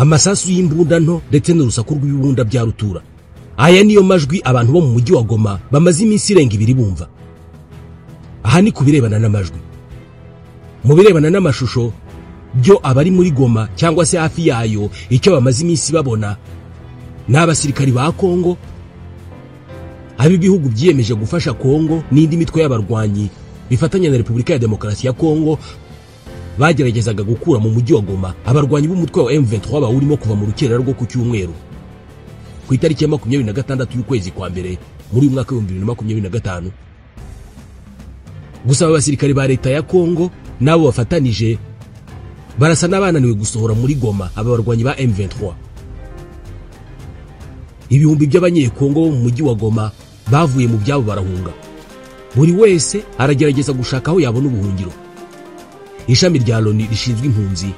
amasasu y'imbunda nto ndetse n'urusaku rw'ibibunda bya rutura. Aya niyo majwi abantu bo mu mujyi wa Goma bamaze iminsi irenga 2 bumva. Aha ni kubirebana n'amajwi. Mu birebana n'amashusho byo abari muri Goma cyangwa se hafi yayo, icyo bamaze iminsi babona n'abasirikari ba Kongo, abi bihugu byiyemeje gufasha Kongo n'indi mitwe y'abarwanyi bifatanya na Repubulika ya Demokarasi ya Kongo, bageragezaga gukura mu mujyi wa Goma abarwanyi b'umutwe wa M23 bawurimo kuva mu rukerera rwo ku cyumweru ku itariki ya 26 y'ukwezi kwa mbere muri uyu mwaka wa 2025. Gusa abasirikari ba leta ya Kongo nabo bafatanije barasa n'abananiwe gusohora muri Goma aba barwanyi ba M23. Ibihumbi by'abanyekongo bo mu mujyi wa Goma bavuye mu byabo barahunga. Buri wese aragerageza gushaka aho yabona ubuhungiro. Ishami rya Loni rishinzwe impunzi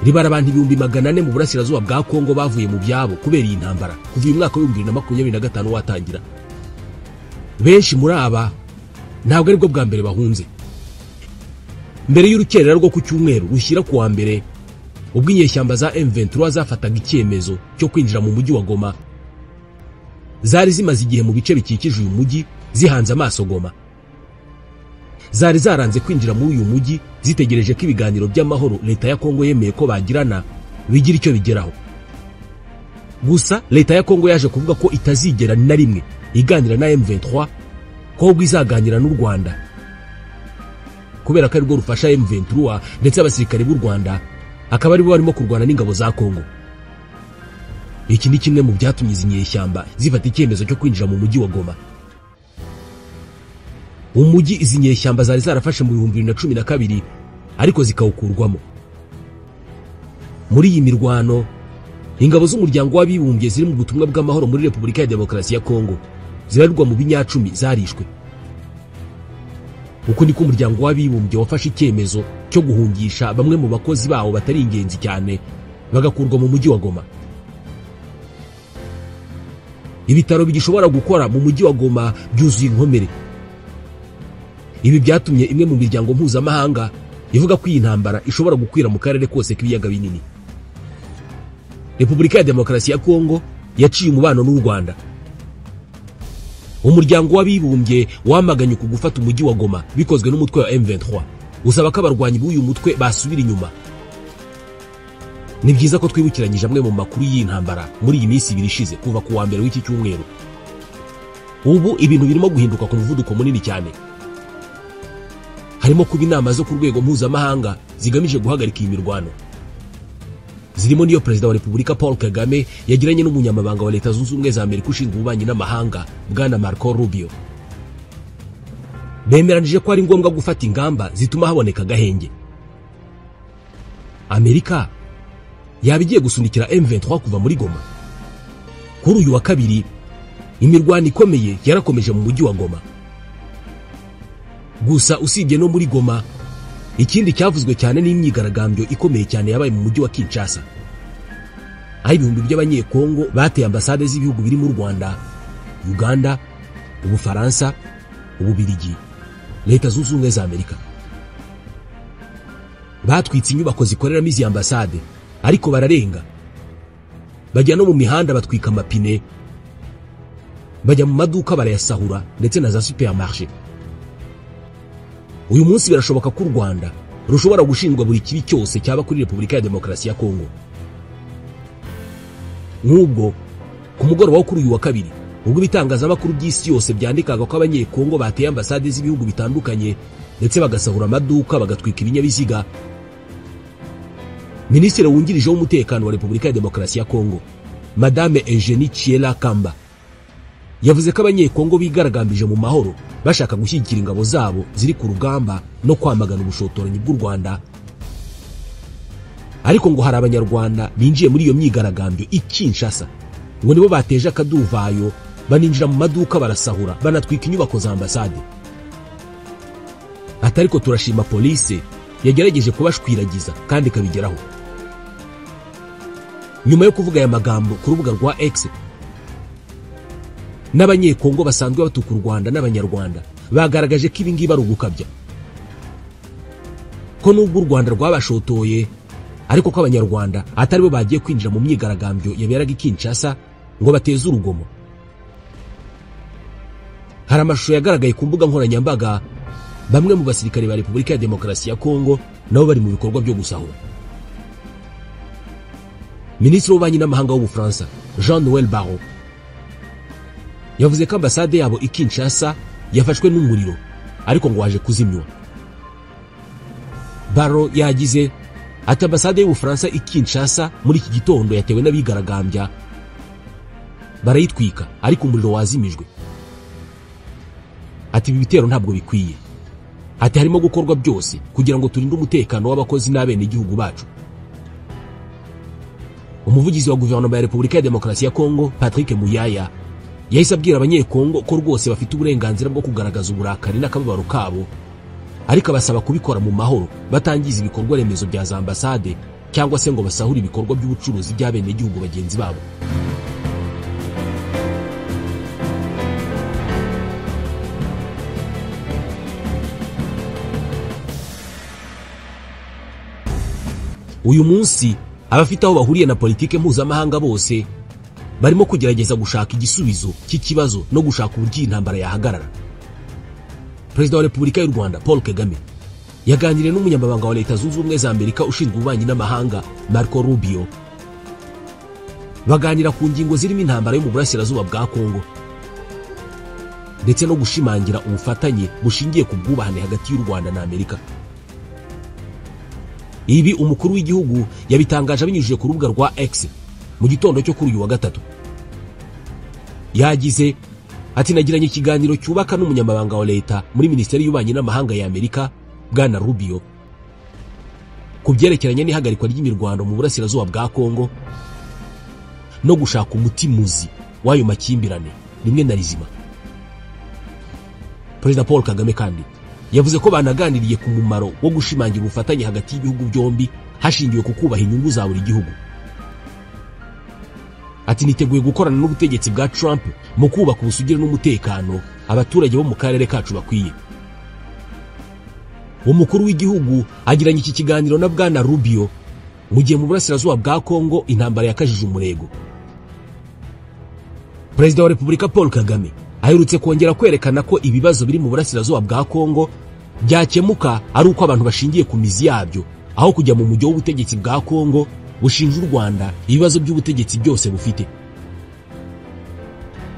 ribara abantu 400,000 mu burasirazuba bwa Kongo bavuye mu byabo kubera iyi ntambara kuva uyu mwaka wa 2025 watangira. Benshi muri aba ntabwo ari bwo bwa mbere bahunze. Mbere y'urukerera rwo ku cyumweru rushyira ku wa mbere, ubwo inyeshyamba za M23 zafataga icyemezo cyo kwinjira mu mujyi wa Goma, zari zimaze igihe mu bice bikikije uyu mujyi zihanze amaso Goma. Zari zaranze kwinjira muri uyu mujyi zitegereje ko ibiganiro by'amahoro leta ya Kongo yemeye ko bagirana bigira icyo bigeraho. Gusa leta ya Kongo yaje kuvuga ko itazigera na rimwe iganira na M23, ko izaganira n'u Rwanda kubera ko ari rwo rufasha M23 ndetse abasirikare b'u Rwanda akaba ari bo barimo kurwana n'ingabo za Kongo. Iki ni kimwe mu byatumye izi nyeshyamba zifata icyemezo cyo kwinjira mu mujyi wa Goma. Umujyi izi nyeshyamba zari zarafashe mu 2012 ariko zikawukurwamo. Muri iyi mirwano ingabo z'umuryango w'abibumbye ziri mu butumwa bw'amahoro muri Repubulika ya Demokarasi ya Kongo zirarwa mu binyacumi zarishwe. Uko niko umuryango w'abibumbye wafashe icyemezo cyo guhungisha bamwe mu bakozi bawo batari ingenzi cyane bagakurwa mu mujyi wa Goma. Ibitaro bigishobora gukora mu mujyi wa Goma byuzuye inkomere. Ibi byatumye imwe mu miryango mpuzamahanga ivuga ko iyi ntambara ishobora gukwira mu karere kose k'ibiyaga binini. Repubulika ya Demokarasi ya Kongo yaciye umubano n'u Rwanda. Umuryango w'abibumbye wamaganye ku gufata umujyi wa Goma bikozwe n'umutwe wa M23, usaba ko abarwanyi b'uyu mutwe basubira inyuma. Ni byiza ko twibukiranyije amwe mu makuru y'intambara muri iyi minsi 2 ishize kuva ku wa mbere w'iki cyumweru. Ubu ibintu birimo guhinduka ku muvuduko munini cyane. Harimo kuba inama zo ku rwego mpuzamahanga zigamije guhagarika iyi mirwano. Zirimo niyo Perezida wa Repubulika Paul Kagame yagiranye n'umunyamabanga wa Leta Zunze Ubumwe za Amerika ushinzwe ububanyi n'amahanga Bwana Marco Rubio. Bemeranije ko ari ngombwa gufata ingamba zituma haboneka gahenge. Amerika yabigiye gusunikira M23 kuva muri Goma. Kuri uyu wa kabiri imirwano ikomeye yarakomeje mu mujyi wa Goma. Gusa usibye no muri Goma, ikindi cyavuzwe cyane n'imyigaragambyo ikomeye cyane yabaye mu mujyi wa Kinshasa. Aho ibihumbi by'abanyekongo bateye ambasade z'ibihugu biri mu Rwanda, Uganda, Ubufaransa, Ububiligi, Leta Zunze Ubumwe za Amerika. Batwitse inyubako zikoreramo izi ambasade, ariko bararenga. Bajya no mu mihanda batwika amapine, bajya mu maduka barayasahura ndetse na za supermarché. Uyu munsi birashoboka ko u Rwanda rushobora gushinjwa buri kibi cyose cyaba kuri Repubulika ya Demokarasi ya Kongo. Nubwo ku mugoroba wo kuri uyu wa kabiri, ubwo ibitangazamakuru by'isi yose byandikaga ko abanyekongo bateye ambasade z'ibihugu bitandukanye ndetse bagasahura amaduka bagatwika ibinyabiziga, Minisitiri wungirije w'umutekano wa Repubulika ya Demokarasi ya Kongo, Madame Eugenie Chiela Kamba, yavuze ko abanyekongo bigaragambije mu mahoro bashaka gushyigikira ingabo zabo ziri ku rugamba no kwamagana ubushotoranyi bw'u Rwanda. Ariko ngo hari abanyarwanda binjiye muri iyo myigaragambyo i Kinshasa, ngo nibo bateje akaduvayo baninjira mu maduka barasahura banatwika inyubako za ambasade. Atariko turashima police yagerageje kubashwiragiza kandi kabigeraho. Nyuma yo kuvuga aya magambo ku rubuga rwa X, n'abanyekongo basanzwe batuka u Rwanda n'abanyarwanda bagaragaje ko ibingibi ari ugukabya, ko nubwo u Rwanda rwabashotoye ariko ko abanyarwanda atari bo bagiye kwinjira mu myigaragambyo yaberaga i Kinshasa ngo bateze urugomo. Hari amashusho yagaragaye ku mbuga nkoranyambaga bamwe mu basirikare ba Repubulika ya Demokarasi ya Kongo nabo bari mu bikorwa byo gusahura. Minisitiri w'ububanyi n'amahanga w'Ubufaransa Jean-Noël Barrot yavuze ko ambasade yabo i Kinshasa yafashwe n'umuriro ariko ngo waje kuzimywa. Barrot yagize ati ambasade y'Ubufaransa i Kinshasa muri iki gitondo yatewe n'abigaragambya barayitwika ariko umuriro wazimijwe. Ati ibi bitero ntabwo bikwiye. Ati harimo gukorwa byose kugira ngo turinde umutekano w'abakozi n'abene igihugu bacu. Umuvugizi wa guverinoma ya Repubulika ya Demokarasi ya Kongo Patrick Muyaya yahise abwira abanyekongo ko rwose bafite uburenganzira bwo kugaragaza uburakari n'akababaro kabo, ariko abasaba kubikora mu mahoro batangiza ibikorwa remezo bya za ambasade cyangwa se ngo basahure ibikorwa by'ubucuruzi by'abene igihugu bagenzi babo. Uyu munsi abafite aho bahuriye na politike mpuzamahanga bose barimo kugerageza gushaka igisubizo cy'ikibazo no gushaka uburyo intambara yahagarara. Perezida wa Repubulika y'u Rwanda Paul Kagame yaganiriye n'umunyamabanga wa Leta Zunze Ubumwe za Amerika ushinzwe ububanyi n'amahanga Marco Rubio. Baganira ku ngingo zirimo intambara yo mu burasirazuba bwa Kongo ndetse no gushimangira ubufatanye bushingiye ku bwubahane hagati y'u Rwanda na Amerika. Ibi umukuru w'igihugu yabitangaje abinyujije ku rubuga rwa X mu gitondo cyo kuri uyu wa gatatu. Yagize ati nagiranye ikiganiro cyubaka n'umunyamabanga wa leta muri Minisiteri y'Ububanyi n'Amahanga ya Amerika Bwana Rubio ku byerekeranye n'ihagarikwa ry'imirwano mu burasirazuba bwa Kongo no gushaka umuti muzi w'ayo makimbirane rimwe na rizima. Perezida Paul Kagame kandi yavuze ko banaganiriye ku mumaro wo gushimangira ubufatanye hagati y'ibihugu byombi hashingiwe ku kubaha inyungu za buri gihugu. Ati niteguye gukorana n'ubutegetsi bwa Trump mu kubaka ubusugire n'umutekano abaturage bo mu karere kacu bakwiye. Umukuru w'igihugu agiranye iki kiganiro na Bwana Rubio mu gihe mu burasirazuba bwa Kongo intambara yakajije umurego. Perezida wa Repubulika Paul Kagame aherutse kongera kwerekana ko ibibazo biri mu burasirazuba bwa Kongo byakemuka ari uko abantu bashingiye ku mizi yabyo aho kujya mu mujyo w'ubutegetsi bwa Kongo bushinja u Rwanda ibibazo by'ubutegetsi byose bufite.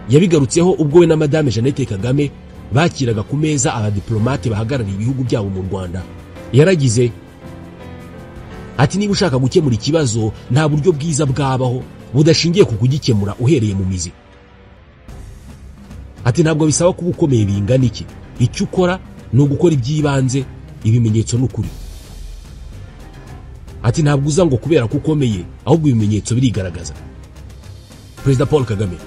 Yabigarutseho ubwo we na Madame Jeannette Kagame bakiraga ku meza abadiplomate bahagarariye ibihugu byabo mu Rwanda. Yaragize ati niba ushaka gukemura ikibazo nta buryo bwiza bwabaho budashingiye ku kugikemura uhereye mu mizi. Ati ntabwo bisaba kuba ukomeye bingana iki, icyo ukora ni ugukora iby'ibanze, ibimenyetso n'ukuri. Ati ntabwo uza ngo kubera ko ukomeye ahubwo ibimenyetso birigaragaza. Perezida Paul Kagame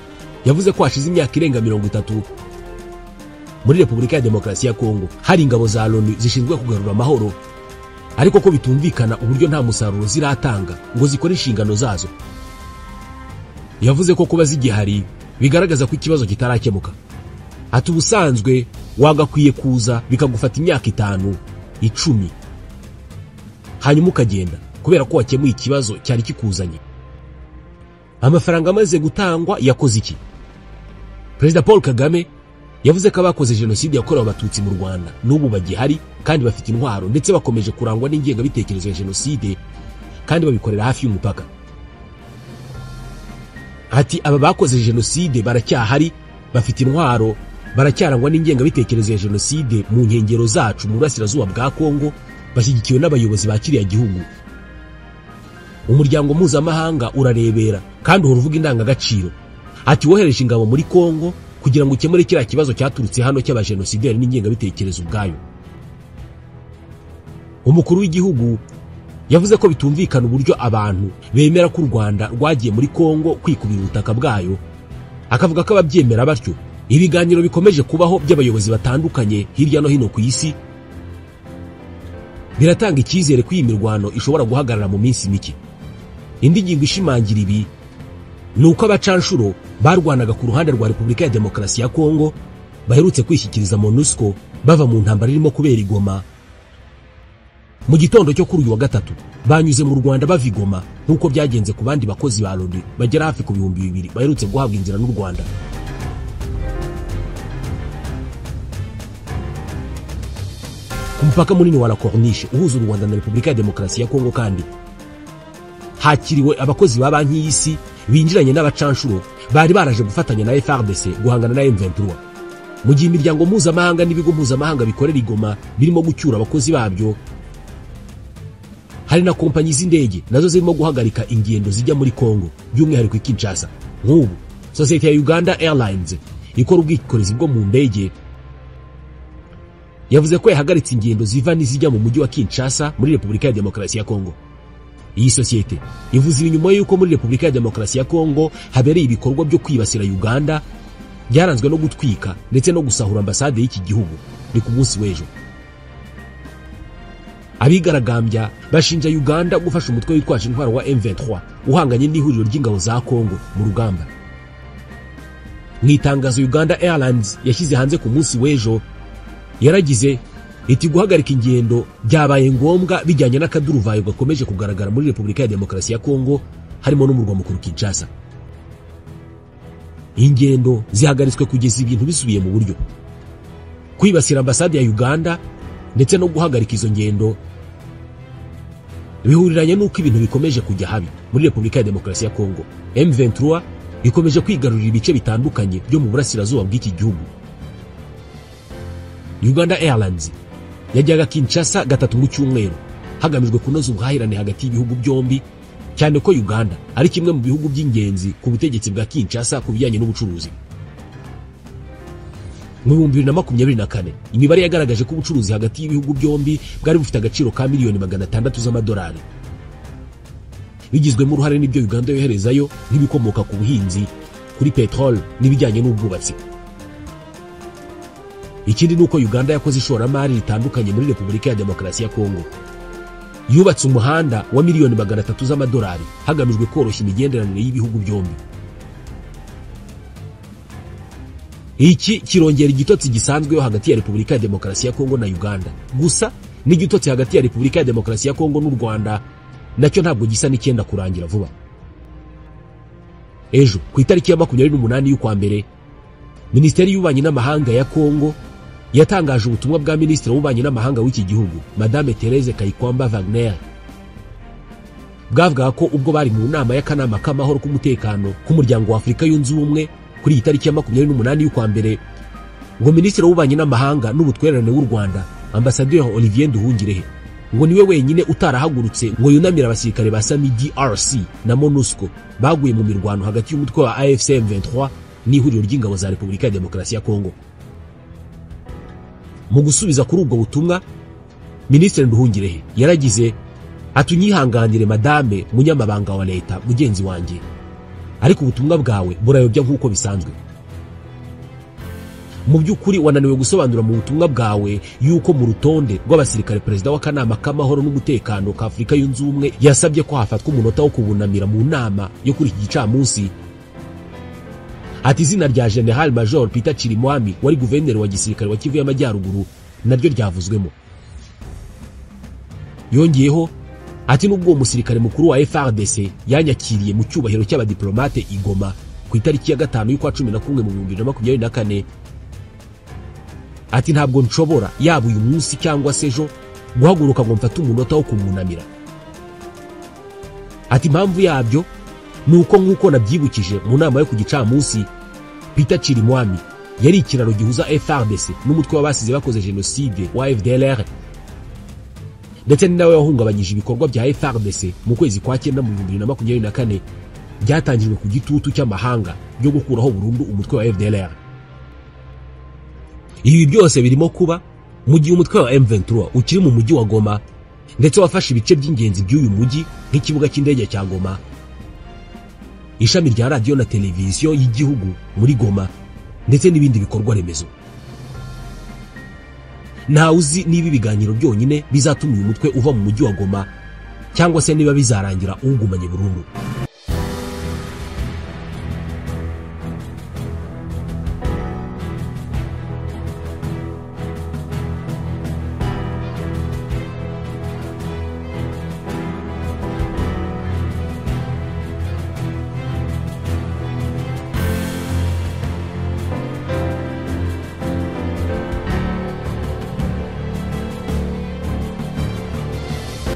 yavuze ko hashize imyaka irenga 30 muri Repubulika ya Demokarasi ya Kongo hari ingabo za Loni zishinzwe kugarura amahoro, ariko ko bitumvikana uburyo nta musaruro ziratanga ngo zikore inshingano zazo. Yavuze ko kuba zigihari bigaragaza ko ikibazo kitarakemuka. Ati ubusanzwe wagakwiye kuza bikagufata imyaka 5, 10 hanyuma ukagenda kubera ko wakemuye ikibazo cyari kikuzanye. Amafaranga amaze gutangwa yakoze iki? Perezida Paul Kagame yavuze ko abakoze jenoside yakorewe abatutsi mu Rwanda n'ubu bagihari kandi bafite intwaro ndetse bakomeje kurangwa n'ingengabitekerezo ya jenoside kandi babikorera hafi y'umupaka. Ati aba bakoze jenoside baracyahari, bafite intwaro, baracyarangwa n'ingengabitekerezo ya jenoside mu nkengero zacu mu burasirazuba bwa Kongo, bashyigikiwe n'abayobozi ba kiriya gihugu. Umuryango mpuzamahanga urarebera kandi uruvuga indangagaciro. Ati wohereje ingabo muri Kongo kugira ngo ukemure kiriya kibazo cyaturutse hano cy'abajenosideri n'ingengabitekerezo ubwayo. Umukuru w'igihugu yavuze ko bitumvikana uburyo abantu bemera ko u Rwanda rwagiye muri Kongo kwikubira ubutaka bwayo, akavuga ko ababyemera batyo ibiganiro bikomeje kubaho by'abayobozi batandukanye hirya no hino ku isi biratanga icyizere ko iyi mirwano ishobora guhagarara mu minsi mike. Indi ngingo ishimangira ibi ni uko abacanshuro barwanaga ku ruhande rwa Repubulika ya Demokarasi ya Kongo baherutse kwishyikiriza MONUSCO bava mu ntambara irimo kubera i Goma mu gitondo cyo kuri uyu wa gatatu banyuze mu Rwanda bava i Goma nk'uko byagenze ku bandi bakozi ba Loni bagera hafi ku 2,000 baherutse guhabwa inzira n'u Rwanda. Ku mupaka munini wa La Corniche uhuza u Rwanda na Repubulika ya Demokarasi ya Kongo kandi hakiriwe abakozi ba banki y'isi binjiranye n'abacanshuro bari baraje gufatanya na FARDC guhangana na M23, mu gihe imiryango mpuzamahanga n'ibigo mpuzamahanga bikorera i Goma birimo gucyura abakozi babyo. Hari na kompanyi z'indege nazo zirimo guhagarika ingendo zijya muri Kongo, by'umwihariko i Kinshasa. Nk'ubu sosiyete ya Uganda Airlines ikora ubwikorezi bwo mu ndege yavuze ko yahagaritse ingendo ziva n'izijya mu mujyi wa Kinshasa muri Repubulika ya Demokarasi ya Kongo. Iyi sosiyete ivuze inyuma y'uko muri Repubulika ya Demokarasi ya Kongo habereye ibikorwa byo kwibasira Uganda byaranzwe no gutwika ndetse no gusahura ambasade y'iki gihugu ni ku munsi w'ejo. Abigaragambya bashinja Uganda gufasha umutwe witwaje intwaro wa M23 uhanganye n'ihuriro ry'ingabo za Kongo mu rugamba. Mu itangazo Uganda Airlines yashyize hanze ku munsi w'ejo yaragize iti guhagarika ingendo byabaye ngombwa bijyanye n'akaduruvayo gakomeje kugaragara muri Repubulika ya Demokarasi ya Kongo harimo n'umurwa mukuru Kinshasa. Ingendo zihagaritswe kugeza ibintu bisubiye mu buryo. Kwibasira ambasade ya Uganda ndetse no guhagarika izo ngendo bihuriranye n'uko ibintu bikomeje kujya habi muri Repubulika ya Demokarasi ya Kongo. M23 ikomeje kwigarurira ibice bitandukanye byo mu burasirazuba bw'iki gihugu. Uganda Airlines yajyaga Kinshasa gatatu mu cyumweru hagamijwe kunoza ubuhahirane hagati y'ibihugu byombi, cyane ko Uganda ari kimwe mu bihugu by'ingenzi ku butegetsi bwa Kinshasa ku bijyanye n'ubucuruzi. Mu 2024 imibare yagaragaje ko ubucuruzi hagati y'ibihugu byombi bwari bufite agaciro ka $600,000 z'amadolari, bigizwemo uruhare n'ibyo Uganda yoherezayo nk'ibikomoka ku buhinzi, kuri petrol n'ibijyanye n'ubwubatsi. Ikindi nuko Uganda yakoze ishoramari ritandukanye muri Repubulika ya Demokarasi ya Kongo. Yubatse umuhanda wa $300,000 z'amadolari hagamijwe koroshya imigenderanire y'ibihugu byombi. Iki kirongera igitotsi gisanzwe hagati ya Repubulika ya Demokarasi ya Kongo na Uganda. Gusa n'igitotsi hagati ya Repubulika ya Demokarasi ya Kongo n'u Rwanda nacyo ntabwo gisa n'icyenda kurangira vuba. Ejo ku itariki ya 28 y'ukwa mbere, Minisiteri y'Ububanyi n'Amahanga ya Kongo yatangaje ubutumwa bwa Minisitiri w'Ububanyi n'Amahanga w'iki gihugu Madame Therese Kayikwamba Wagner bwavuga ko ubwo bari mu nama y'akanama k'amahoro k'umutekano k'umuryango wa Afurika yunze ubumwe kuri iyi tariki ya 28 y'ukwa mbere, ngo Minisitiri w'Ububanyi n'Amahanga n'ubutwererane w'u Rwanda Ambassadeur Olivier Nduhungirehe ngo niwe wenyine utarahagurutse ngo yunamira abasirikare ba SAMI DRC na MONUSCO baguye mu mirwano hagati y'umutwe wa AFC M23 n'ihuriro ry'ingabo za Repubulika ya Demokarasi ya Kongo. Mu gusubiza kuri ubwo butumwa, Minisitiri Nduhungirehe yaragize atunyihanganire Madame Munyamabanga wa Leta mugenzi wanjye, ariko ubutumwa bwawe burayobya nk'uko bisanzwe. Mu by'ukuri wananiwe gusobanura mu butumwa bwawe yuko mu rutonde rw'abasirikare Perezida w'akanama k'amahoro n'umutekano ka Afurika yunze ubumwe yasabye ko hafatwa umunota wo kubunamira mu nama yo kuri iki gicamunsi. Ati izina rya General Major Peter Chirimwami wari guverineri wa gisirikare wa Kivu y'Amajyaruguru naryo ryavuzwemo. Yongeyeho ati nubwo umusirikare mukuru wa FARDC yanyakiriye mu cyubahiro cy'abadiplomate i Goma ku itariki ya 5 y'ukwa 11 mu 2024, ati ntabwo nshobora yaba uyu munsi cyangwa se ejo guhaguruka ngo mfate umunota wo kumunamira. Ati impamvu yabyo nuko nk'uko nabyibukije mu nama yo ku gicamunsi, Peter Chirimwami yari ikiraro gihuza FARDC n'umutwe w'abasize bakoze jenoside wa FDLR, ndetse ni nawe wahungabanyije ibikorwa bya FARDC mu kwezi kwa 9 mu 2024 byatangijwe ku gitutu cy'amahanga byo gukuraho burundu umutwe wa FDLR. Ibi byose birimo kuba mu gihe umutwe wa M23 ukiri mu mujyi wa Goma ndetse wafashe ibice by'ingenzi by'uyu mujyi nk'ikibuga cy'indege cya Goma, ishami rya radio na televiziyo y'igihugu muri Goma ndetse n'ibindi bikorwa remezo. Nta uzi niba ibiganiro byonyine bizatuma uyu mutwe uva mu mujyi wa Goma cyangwa se niba bizarangira ugumanye burundu.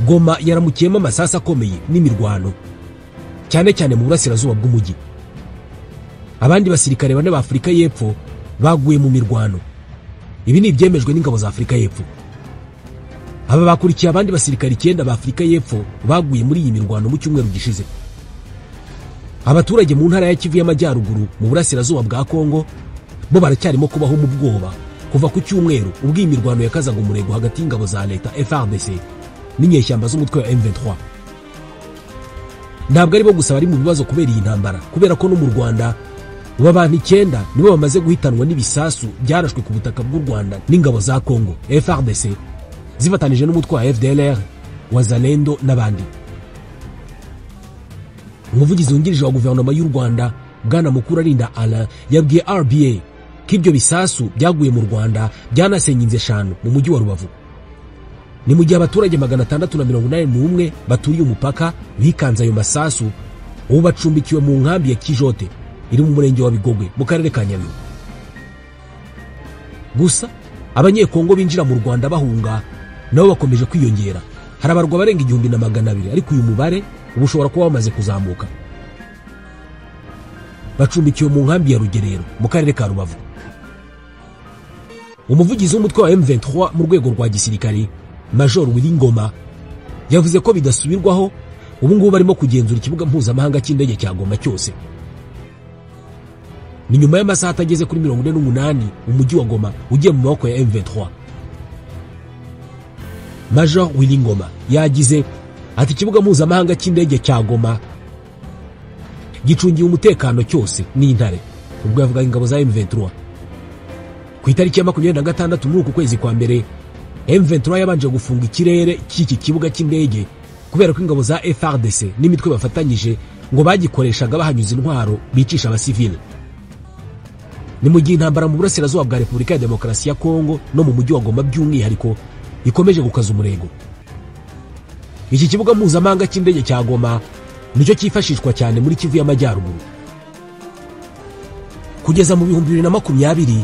Goma yaramukiyemo amasasu akomeye n'imirwano, cyane cyane mu burasirazuba bw'umujyi. Abandi basirikare 4 ba Afurika y'Epfo baguye mu mirwano. Ibi ni ibyemejwe n'ingabo za Afurika y'Epfo. Aba bakurikiye abandi basirikare 9 ba Afurika y'Epfo baguye muri iyi mirwano mu cyumweru gishize. Abaturage mu ntara ya Kivu y'Amajyaruguru mu burasirazuba bwa Kongo bo baracyarimo kubaho mu bwoba kuva ku cyumweru ubwo imirwano yakazaga umurego hagati y'ingabo za leta FARDC n'inyeshyamba z'umutwe wa M23. Ntabwo ari bo gusa bari mu bibazo kubera iyi ntambara, kubera ko no mu Rwanda abantu 9 nibo bamaze guhitanwa n'ibisasu byarashwe ku butaka bw'u Rwanda n'ingabo za Kongo FARDC zifatanije n'umutwe wa FDLR, Wazalendo n'abandi. Umuvugizi wungirije wa guverinoma y'u Rwanda Bwana Mukurarinda Alain yabwiye RBA ko ibyo bisasu byaguye mu Rwanda byanasenye inzu 5 mu mujyi wa Rubavu. Ni mu gihe abaturage 681 baturiye umupaka bikanze ayo masasu, ubu bacumbikiwe mu nkambi ya Kijote iri mu murenge wa Bigogwe mu karere ka Nyabihu. Gusa abanyekongo binjira mu Rwanda bahunga nabo bakomeje kwiyongera. Harabarwa barenga 1200, ariko uyu mubare ubushobora kuba wamaze kuzamuka. Bacumbikiwe mu nkambi ya Rugerero mu karere ka Rubavu. Umuvugizi w'umutwe wa M23 mu rwego rwa gisirikari Major Wilingoma yavuze ko bidasubirwaho ubu ngubu barimo kugenzura ikibuga mpuzamahanga cy'indege cya Goma cyose. Ni nyuma y'amasaha atageze kuri 48 umujyi wa Goma ugiye mu maboko ya M23. Major Wilingoma yagize ati ikibuga mpuzamahanga cy'indege cya Goma gicungiye umutekano cyose n'intare, ubwo yavuga ingabo za M23. Ku itariki ya 26 muri uku kwezi kwa mbere, M23 yabanje gufunga ikirere cy'iki kibuga cy'indege kubera ko ingabo za FARDC n'imitwe bafatanyije ngo bagikoreshaga bahanyuza intwaro bicisha abasivile. Ni mu gihe intambara mu burasirazuba bwa Repubulika ya Demokarasi ya Kongo no mu mujyi wa Goma by'umwihariko ikomeje gukaza umurego. Iki kibuga mpuzamahanga cy'indege cya Goma nicyo cyifashishwa cyane muri Kivu y'Amajyaruguru. Kugeza mu 2020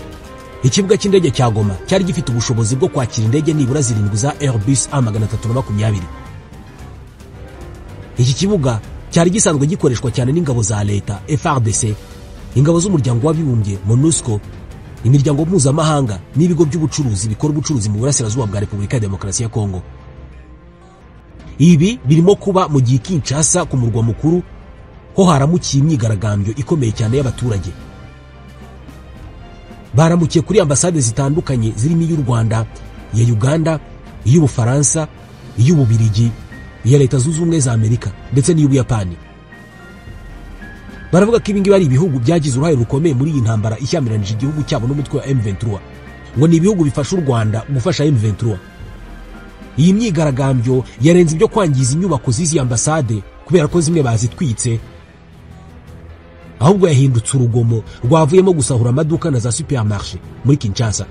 ikibuga cy'indege cya Goma cyari gifite ubushobozi bwo kwakira indege nibura 7 za Airbus A320. Iki kibuga cyari gisanzwe gikoreshwa cyane n'ingabo za leta FARDC, ingabo z'umuryango w'abibumbye MONUSCO, imiryango mpuzamahanga n'ibigo by'ubucuruzi bikora ubucuruzi mu burasirazuba bwa Repubulika ya Demokarasi ya Kongo. Ibi birimo kuba mu gihe Kinshasa ku murwa mukuru ho haramukiye imyigaragambyo ikomeye cyane y'abaturage. Baramukiye kuri ambasade zitandukanye zirimo iy'u Rwanda, iya Uganda, iy'Ubufaransa, iy'Ububiligi, iya Leta Zunze Ubumwe za Amerika ndetse n'iy'Ubuyapani. Baravuga ko ibingi bari ibihugu byagize uruhare rukomeye muri iyi ntambara ishyamiranyije igihugu cyabo n'umutwe wa M23, ngo ni ibihugu bifasha u Rwanda gufasha M23. Iyi myigaragambyo yarenze ibyo kwangiza inyubako z'izi ambasade kubera ko zimwe bazitwitse, ahubwo yahindutse urugomo rwavuyemo gusahura amaduka na za supermarché muri Kinshasa.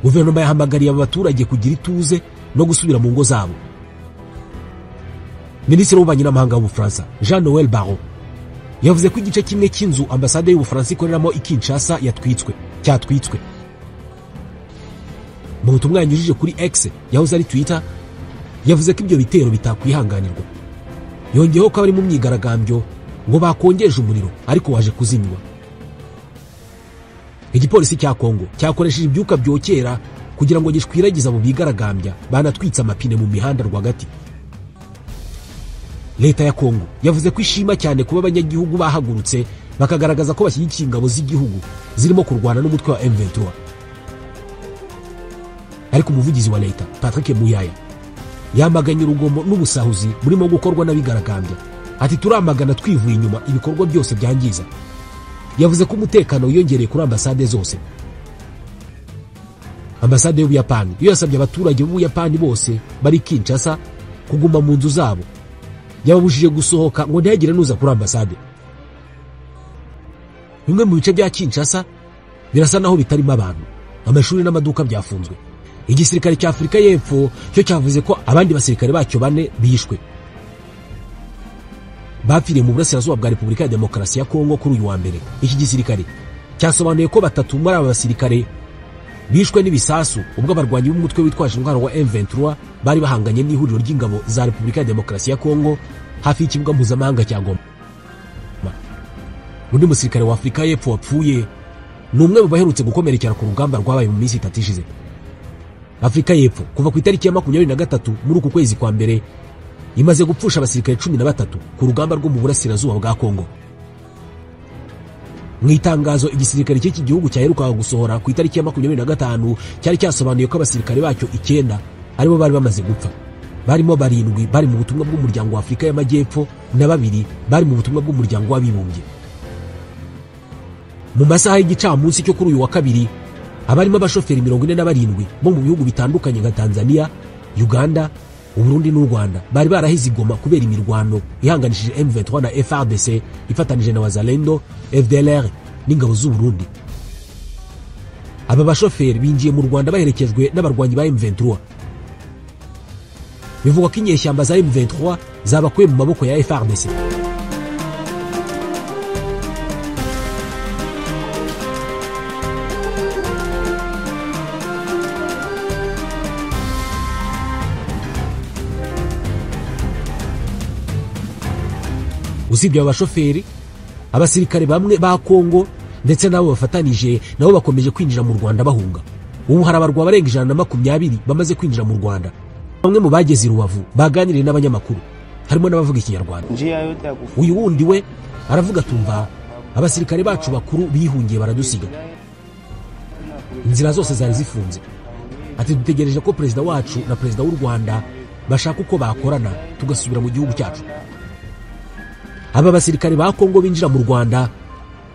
Guverinoma yahamagariye abaturage kugira ituze no gusubira mu ngo zabo. Minisitiri w'ububanyi n'amahanga w'Ubufaransa Jean-Noël Barrot yavuze ko igice kimwe cy'inzu ambasade y'Ubufaransa ikoreramo i Kinshasa cyatwitswe. Mu butumwa yanyujije kuri X yahoze ari Twitter, yavuze ko ibyo bitero bitakwihanganirwa. Yongeyeho ko abari mu myigaragambyo ngo bakongeje umuriro ariko waje kuzinywa. Igipolisi cya Kongo cyakoresheje ibyuka byokera kugira ngo gishwiragiza abo bigaragambya banatwitsa amapine mu mihanda rwagati. Leta ya Kongo yavuze ko ishima cyane kuba abanyagihugu bahagurutse bakagaragaza ko bashyigikiye ingabo z'igihugu zirimo kurwana n'umutwe wa M23. Ariko umuvugizi wa leta Patrick Muyaya yamaganye urugomo n'ubusahuzi burimo gukorwa n'abigaragambya. Ati turamagana twivuye inyuma ibikorwa byose byangiza. Yavuze ko umutekano wiyongereye kuri ambasade zose. Ambasade y'Ubuyapani yo yasabye abaturage b'Ubuyapani bose bari Kinshasa kuguma mu nzu zabo, yababujije gusohoka ngo ntihagire nuza kuri ambasade. Bimwe mu bice bya Kinshasa birasa naho bitarimo abantu, amashuri n'amaduka byafunzwe. Igisirikare cya Afurika y'Epfo cyo cyavuze ko abandi basirikare bacyo 4 bishwe. Bapfiriye mu burasirazuba bwa Repubulika ya Demokarasi ya Kongo kuri uyu wa mbere. Iki gisirikare cyasobanuye ko 3 muri aba basirikare bishwe n'ibisasu ubwo abarwanyi b'umutwe witwaje intwaro wa M23 bari bahanganye n'ihuriro ry'ingabo za Repubulika ya Demokarasi ya Kongo hafi y'ikibuga mpuzamahanga cya Goma. Undi musirikare wa Afurika y'Epfo wapfuye ni umwe mu baherutse gukomerekera ku rugamba rwabaye mu minsi 3 ishize. Afurika y'Epfo kuva ku itariki ya 23 muri uku kwezi kwa mbere imaze gupfusha abasirikare 13 ku rugamba rwo mu burasirazuba bwa Kongo. Mu itangazo igisirikare cy'iki gihugu cyaherukaga gusohora ku itariki ya 25 cyari cyasobanuye ko abasirikare bacyo 9 aribo bari bamaze gupfa, barimo 7 bari mu butumwa bw'umuryango wa Afurika y'Amajyepfo na 2 bari mu butumwa bw'umuryango w'abibumbye. Mu masaha y'igicamunsi cyo kuri uyu wa kabiri abarimo abashoferi 47 bo mu bihugu bitandukanye nka Tanzania, Uganda, Uburundi n'u Rwanda bari barahize Goma kubera imirwano ihanganishije M23 na FARDC ifatanije na Wazalendo, FDLR n'ingabo z'u Burundi. Aba bashoferi binjiye mu Rwanda baherekejwe n'abarwanyi ba M23. Bivugwa ko inyeshyamba za M23 zabakuye mu maboko ya FARDC. Usibye abashoferi, abasirikare bamwe ba Kongo ndetse nabo bafatanije nabo bakomeje kwinjira mu Rwanda bahunga. Ubu hari abarwa barenga 120 bamaze kwinjira mu Rwanda. Bamwe mu bageze i Rubavu baganiriye n'abanyamakuru, harimo n'abavuga Ikinyarwanda. Uyu wundi we aravuga tumva abasirikare bacu bakuru bihungiye baradusiga. Inzira zose zari zifunze. Ati dutegereje ko perezida wacu na perezida w'u Rwanda bashaka uko bakorana tugasubira mu gihugu cyacu. Aba basirikare ba Kongo binjira mu Rwanda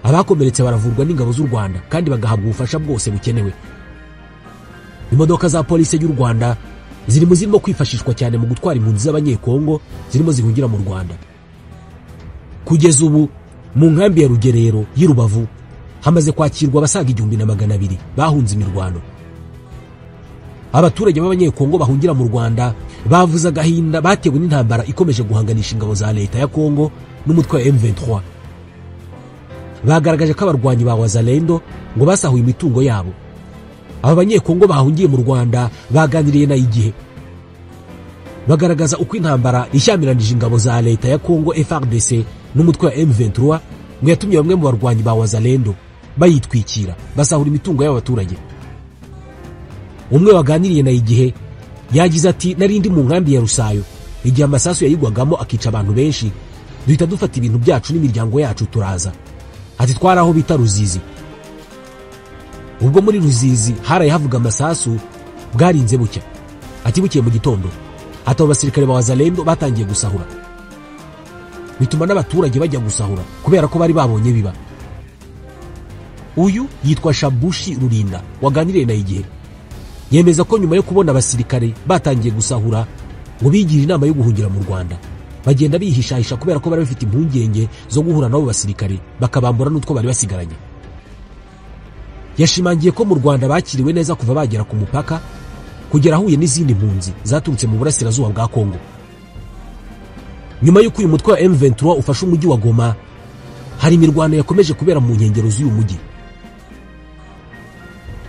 abakomeretse baravurwa n'ingabo z'u Rwanda kandi bagahabwa ubufasha bwose bukenewe. Imodoka za polisi y'u Rwanda zirimo kwifashishwa cyane mu gutwara impunzi z'abanyekongo zirimo zihungira mu Rwanda. Kugeza ubu mu nkambi ya Rugerero y'i Rubavu hamaze kwakirwa abasaga 1200 bahunze imirwano. Abaturage b'abanyekongo bahungira mu Rwanda bavuza agahinda batewe n'intambara ikomeje guhanganisha ingabo za leta ya Kongo n'umutwe wa M23. Bagaragaje ko abarwanyi ba Wazalendo ngo basahuye imitungo yabo. Aba banyekongo bahungiye mu Rwanda baganiriye na Igihe. Bagaragaza uko intambara ishyamiranyije ingabo za leta ya Kongo FARDC n'umutwe wa M23 ngo yatumye bamwe mu barwanyi ba Wazalendo bayitwikira basahura imitungo y'abaturage. Umwe waganiriye na Igihe yagize ati narindi mu nkambi ya Rusayo igihe amasasu yayigwagamo akica abantu benshi, duhita dufata ibintu byacu n'imiryango yacu turaza. Ati twaraho bita Ruzizi. Ubwo muri Ruzizi haraye havuga amasasu bwarinze bucya. Ati bukiye mu gitondo ati abasirikare ba Wazalendo batangiye gusahura, bituma n'abaturage bajya gusahura kubera ko bari babonye biba. Uyu yitwa Shabushi Rurinda waganiriye na Igihe. Yemeza ko nyuma yo kubona abasirikare batangiye gusahura ngo bigira inama yo guhungira mu Rwanda, bagenda bihishahisha kubera ko bari bafite impungenge zo guhura nabo basirikare bakabambura n'utwo bari basigaranye. Yashimangiye ko mu Rwanda bakiriwe neza kuva bagera ku mupaka kugera ahuye n'izindi mpunzi zaturutse mu burasirazuba bwa Kongo. Nyuma y'uko uyu mutwe wa M23 ufashe umujyi wa Goma, hari imirwano yakomeje kubera mu nkengero z'uyu mujyi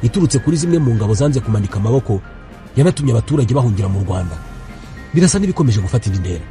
iturutse kuri zimwe mu ngabo zanze kumanika amaboko, yanatumye abaturage bahungira mu Rwanda. Birasa n'ibikomeje gufata indi ntera.